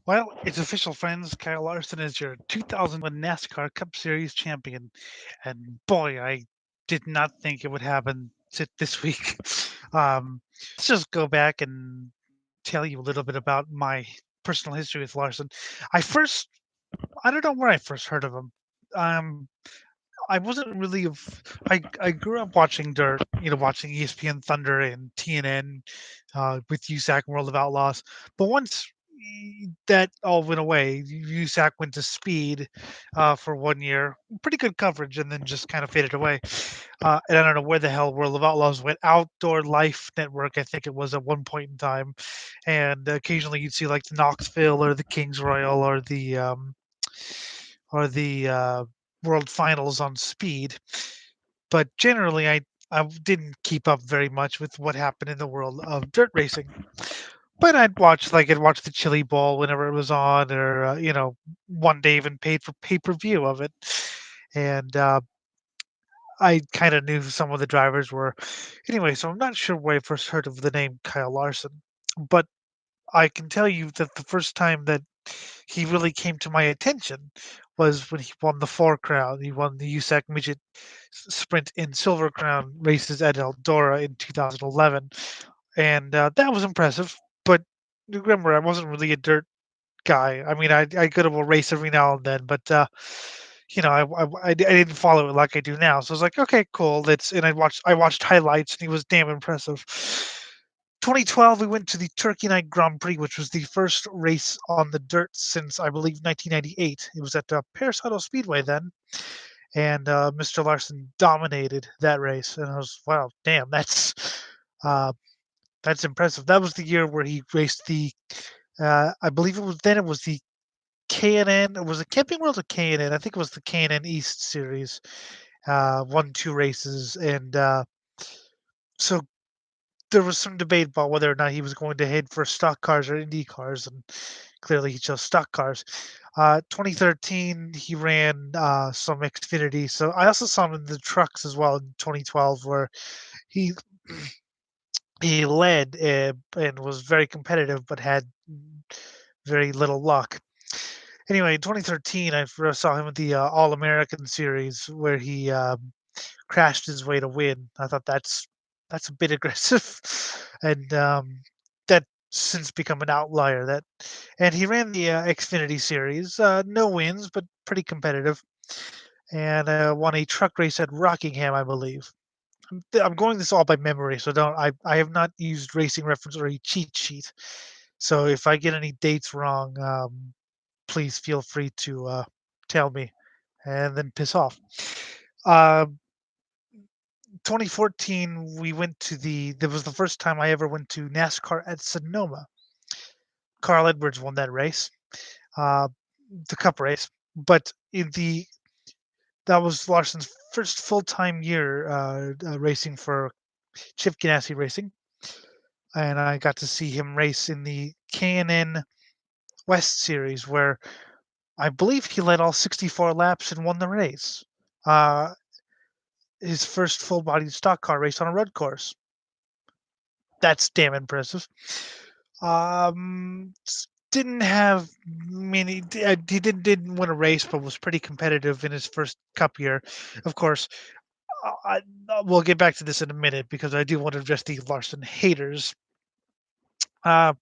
Well, it's official, friends. Kyle Larson is your 2001 NASCAR Cup Series champion. And boy, I did not think it would happen this week. Let's just go back and tell you a little bit about my personal history with Larson. I first, I don't know where I first heard of him. Um, I wasn't really I grew up watching Dirt, watching ESPN Thunder and TNN with USAC and World of Outlaws. But once that all went away, USAC went to Speed for 1 year, pretty good coverage, and then just kind of faded away. And I don't know where the hell World of Outlaws went. Outdoor Life Network, I think it was at one point in time, and occasionally you'd see like the Knoxville or the Kings Royal or the World Finals on Speed. But generally, I didn't keep up very much with what happened in the world of dirt racing. But I'd watch the Chili Bowl whenever it was on, or one day even paid for pay-per-view of it. And I kind of knew who some of the drivers were. Anyway, so I'm not sure where I first heard of the name Kyle Larson, but I can tell you that the first time that he really came to my attention was when he won the Four Crown. He won the USAC Midget Sprint in Silver Crown races at Eldora in 2011, and that was impressive. But remember, I wasn't really a dirt guy. I mean, I go to a race every now and then, but I didn't follow it like I do now. So I was like, okay, cool. And I watched highlights, and he was damn impressive. 2012, we went to the Turkey Night Grand Prix, which was the first race on the dirt since I believe 1998. It was at Paris Auto Speedway then, and Mr. Larson dominated that race. And I was, wow, damn, uh, that's impressive. That was the year where he raced I believe it was the K&N. It was a Camping World or K&N. I think it was the K&N East Series. Won two races, and so there was some debate about whether or not he was going to head for stock cars or Indy cars, and clearly he chose stock cars. 2013, he ran some Xfinity. So I also saw him in the trucks as well in 2012, where he he led and was very competitive, but had very little luck. Anyway, in 2013, I first saw him at the All American Series, where he crashed his way to win. I thought that's a bit aggressive, and that since become an outlier. And he ran the Xfinity Series, no wins, but pretty competitive, and won a truck race at Rockingham, I believe. I'm going this all by memory, so don't. I have not used Racing Reference or a cheat sheet, so if I get any dates wrong, please feel free to tell me, and then piss off. Uh, 2014, we went to that was the first time I ever went to NASCAR at Sonoma. Carl Edwards won that race, uh, the Cup race, but that was Larson's first full-time year racing for Chip Ganassi Racing, and I got to see him race in the K&N West Series, where I believe he led all 64 laps and won the race. Uh, his first full-bodied stock car race on a road course. That's damn impressive. Didn't have many. He didn't win a race, but was pretty competitive in his first Cup year. Of course, we'll get back to this in a minute because I do want to address the Larson haters. Uh,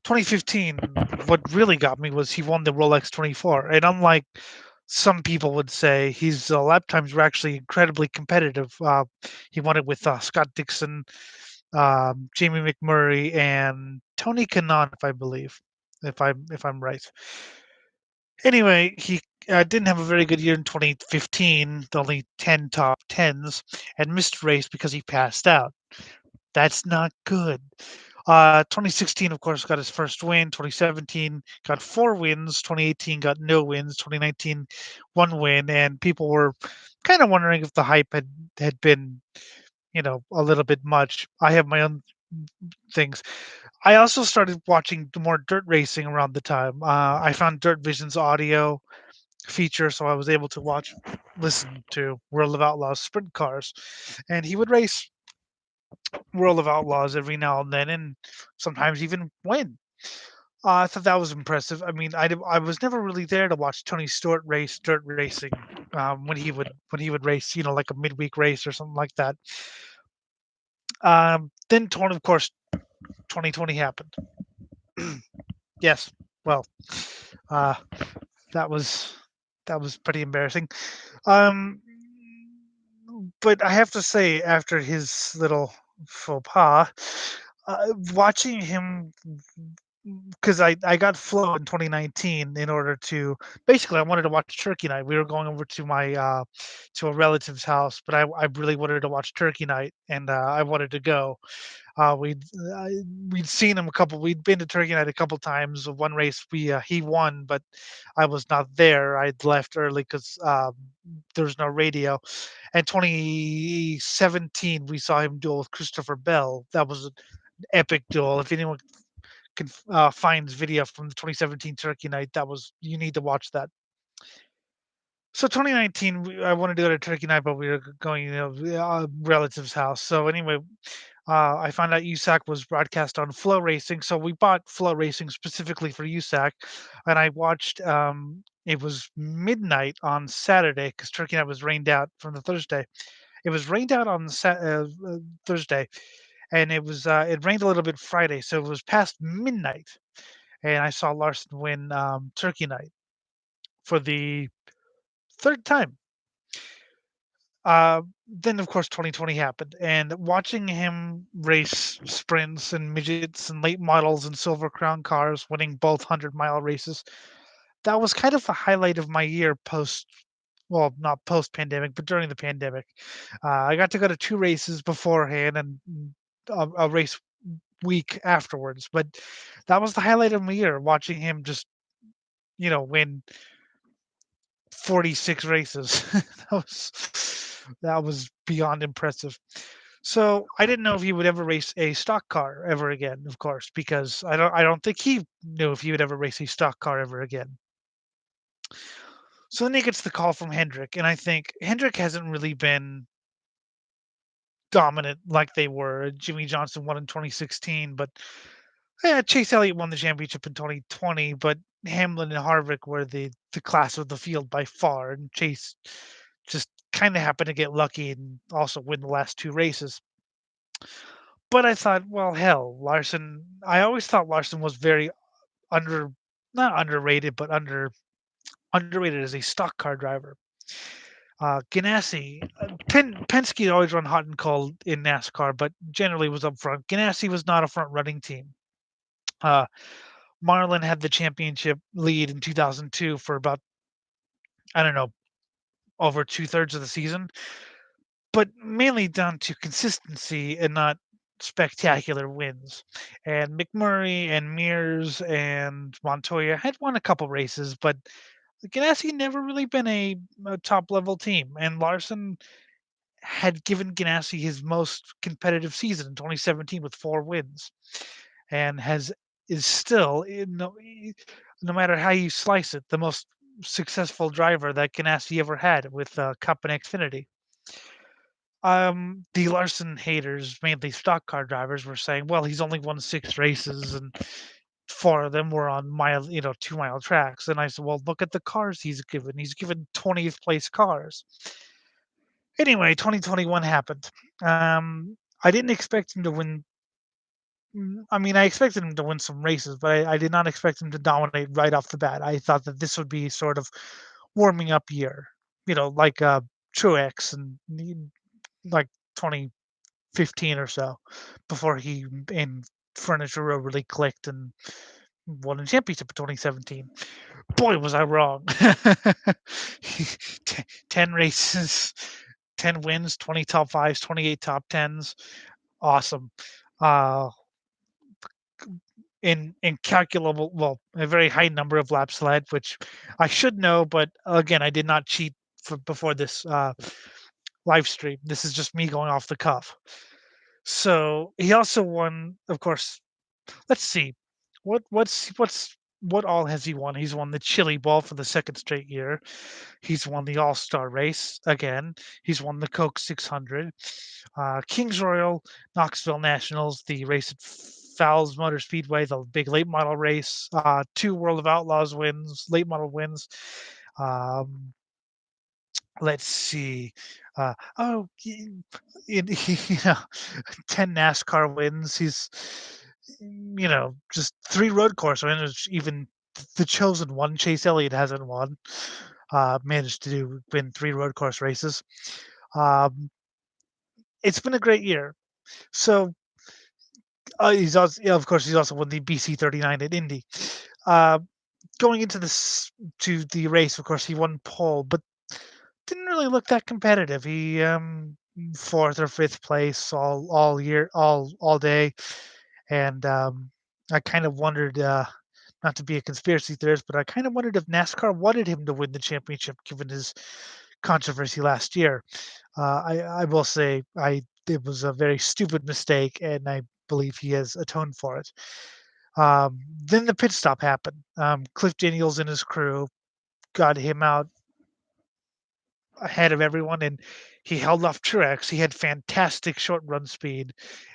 2015, what really got me was he won the Rolex 24, and unlike some people would say, his lap times were actually incredibly competitive. He won it with Scott Dixon, Jamie McMurray, and Tony Kanaan, if I believe, if I'm right. Anyway, he didn't have a very good year in 2015, only 10 top tens, and missed race because he passed out. That's not good. 2016, of course, got his first win. 2017 got four wins. 2018 got no wins. 2019 one win, and people were kind of wondering if the hype had been, a little bit much. I have my own things. I also started watching more dirt racing around the time. I found Dirt Vision's audio feature, so I was able to listen to World of Outlaws sprint cars, and he would race World of Outlaws every now and then, and sometimes even win. I thought that was impressive. I mean, I was never really there to watch Tony Stewart race dirt racing, when he would race, like a midweek race or something like that. Then, of course, 2020 happened. Yes, well, uh, that was that was pretty embarrassing. Um, but I have to say, after his little faux pas, watching him, because I got Flow in 2019 in order to basically I wanted to watch Turkey Night. We were going over to my to a relative's house, but I really wanted to watch Turkey Night, and I wanted to go. Uh, we'd we'd seen him a couple. We'd been to Turkey Night a couple times. One race he won, but I was not there. I'd left early because there was no radio. And 2017, we saw him duel with Christopher Bell. That was an epic duel. If anyone can finds video from the 2017 Turkey Night, that was you need to watch that. So 2019, I wanted to go to Turkey Night, but we were going, relative's house. So anyway, I found out USAC was broadcast on Flow Racing, so we bought Flow Racing specifically for USAC, and I watched. It was midnight on Saturday because Turkey Night was rained out from the Thursday. It was rained out on Thursday, and it rained a little bit Friday, so it was past midnight, and I saw Larson win Turkey Night for the third time. Then of course 2020 happened, and watching him race sprints and midgets and late models and silver crown cars, winning both 100-mile races, that was kind of the highlight of my year post. Well, not post pandemic, but during the pandemic. I got to go to two races beforehand and a race week afterwards, but that was the highlight of my year, watching him just win 46 races. That was beyond impressive. So I didn't know if he would ever race a stock car ever again, of course, because I don't think he knew if he would ever race a stock car ever again. So then he gets the call from Hendrick, and I think Hendrick hasn't really been dominant like they were. Jimmy Johnson won in 2016, but yeah, Chase Elliott won the championship in 2020, but Hamlin and Harvick were the class of the field by far, and Chase just kind of happened to get lucky and also win the last two races. But I thought, well, hell, Larson. I always thought Larson was very under, not underrated, but underrated as a stock car driver. Ganassi, Penske always run hot and cold in NASCAR, but generally was up front. Ganassi was not a front running team. Uh, Marlin had the championship lead in 2002 for about, I don't know, over two-thirds of the season, but mainly down to consistency and not spectacular wins. And McMurray and Mears and Montoya had won a couple races, but Ganassi never really been a top level team. And Larson had given Ganassi his most competitive season in 2017 with 4 wins, and has is still, no matter how you slice it, the most successful driver that Ganassi ever had with Cup and Xfinity. The Larson haters, mainly stock car drivers, were saying, "Well, he's only won 6 races, and 4 of them were on 2-mile tracks." And I said, "Well, look at the cars he's given. He's given 20th place cars." Anyway, 2021 happened. I didn't expect him to win. I mean, I expected him to win some races, but I did not expect him to dominate right off the bat. I thought that this would be sort of warming up year, like Truex and like 2015 or so, before he and Furniture Row really clicked and won a championship in 2017. Boy, was I wrong. 10 races, 10 wins, 20 top fives, 28 top tens. Awesome. Uh, in incalculable, well, a very high number of laps led, which I should know, but again, I did not cheat before this live stream. This is just me going off the cuff. So he also won, of course. Let's see, what all has he won? He's won the Chili Bowl for the second straight year. He's won the All Star Race again. He's won the Coke 600, Kings Royal, Knoxville Nationals, the race at Fowles Motor Speedway, the big late model race, two World of Outlaws wins, late model wins. Um, let's see. Oh, you know, 10 NASCAR wins. He's, just three road course wins. Even the chosen one, Chase Elliott, hasn't won. Managed to win three road course races. Um, it's been a great year. So he's also, yeah, of course, he's also won the BC 39 at Indy. Uh, going into this to the race, of course, he won pole, but didn't really look that competitive. He fourth or fifth place all year, all day, and I kind of wondered, not to be a conspiracy theorist, but I kind of wondered if NASCAR wanted him to win the championship given his controversy last year. I will say it was a very stupid mistake, and I believe he has atoned for it. Then the pit stop happened. Cliff Daniels and his crew got him out ahead of everyone, and he held off Truex. He had fantastic short run speed,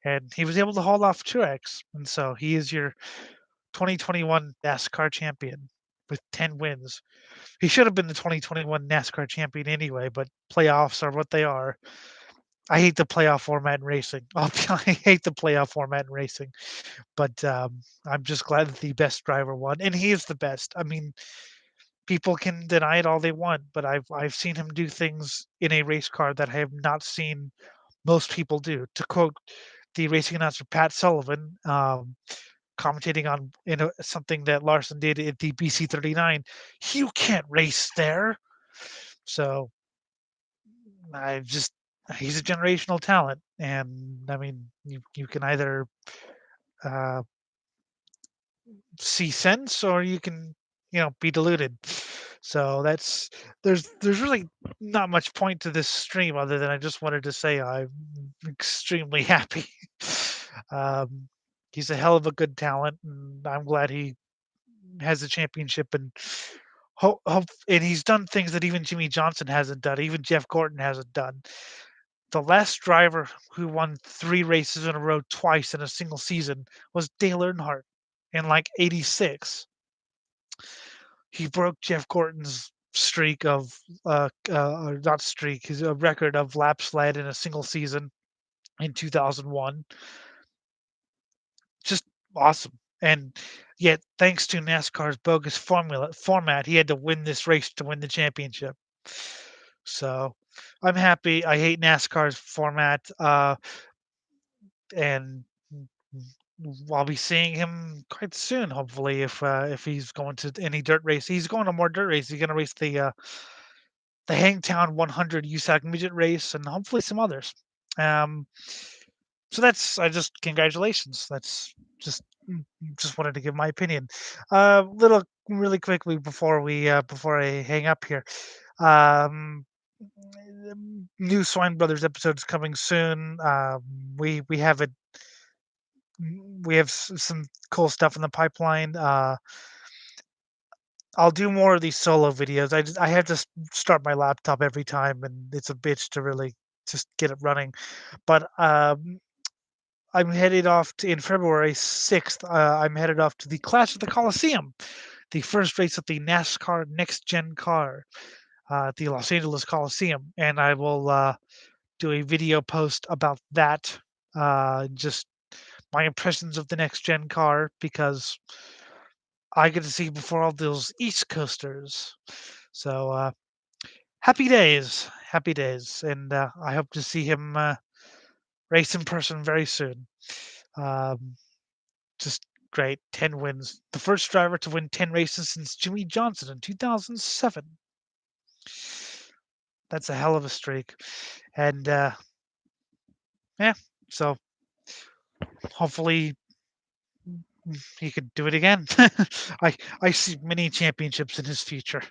and he was able to hold off Truex. And so he is your 2021 NASCAR champion with 10 wins. He should have been the 2021 NASCAR champion anyway, but playoffs are what they are. I hate the playoff format in racing. I hate the playoff format in racing, but I'm just glad that the best driver won, and he is the best. I mean, people can deny it all they want, but I've seen him do things in a race car that I have not seen most people do. To quote the racing announcer Pat Sullivan, commentating on something that Larson did at the BC 39, you can't race there. So I just he's a generational talent, and I mean you can either uh, see sense or you can be deluded. So there's really not much point to this stream other than I just wanted to say I'm extremely happy. um, he's a hell of a good talent, and I'm glad he has a championship, and and he's done things that even Jimmy Johnson hasn't done, even Jeff Gordon hasn't done. The last driver who won three races in a row twice in a single season was Dale Earnhardt in like '86. He broke Jeff Gordon's streak of or not streak, his record of laps led in a single season in 2001. Just awesome. And yet, thanks to NASCAR's bogus format, he had to win this race to win the championship. So I'm happy. I hate NASCAR's format, and I'll be seeing him quite soon, hopefully, if he's going to any dirt race. He's going to more dirt races. He's going to race the Hangtown 100 USAC midget race, and hopefully some others. Um, so that's I just congratulations. That's just just wanted to give my opinion. Little really quickly before I hang up here. Um, New Swine Brothers episodes coming soon. We have it. We have some cool stuff in the pipeline. I'll do more of these solo videos. I have to start my laptop every time, and it's a bitch to really just get it running. But I'm headed off to in February 6th. I'm headed off to the Clash of the Coliseum, the first race of the NASCAR Next Gen car at the Los Angeles Coliseum, and I will do a video post about that. Just my impressions of the Next Gen car because I get to see before all those East Coasters. So happy days, and I hope to see him race in person very soon. Um, just great, 10 wins. The first driver to win 10 races since Jimmy Johnson in 2007. That's a hell of a streak, and yeah. So hopefully he could do it again. I see many championships in his future.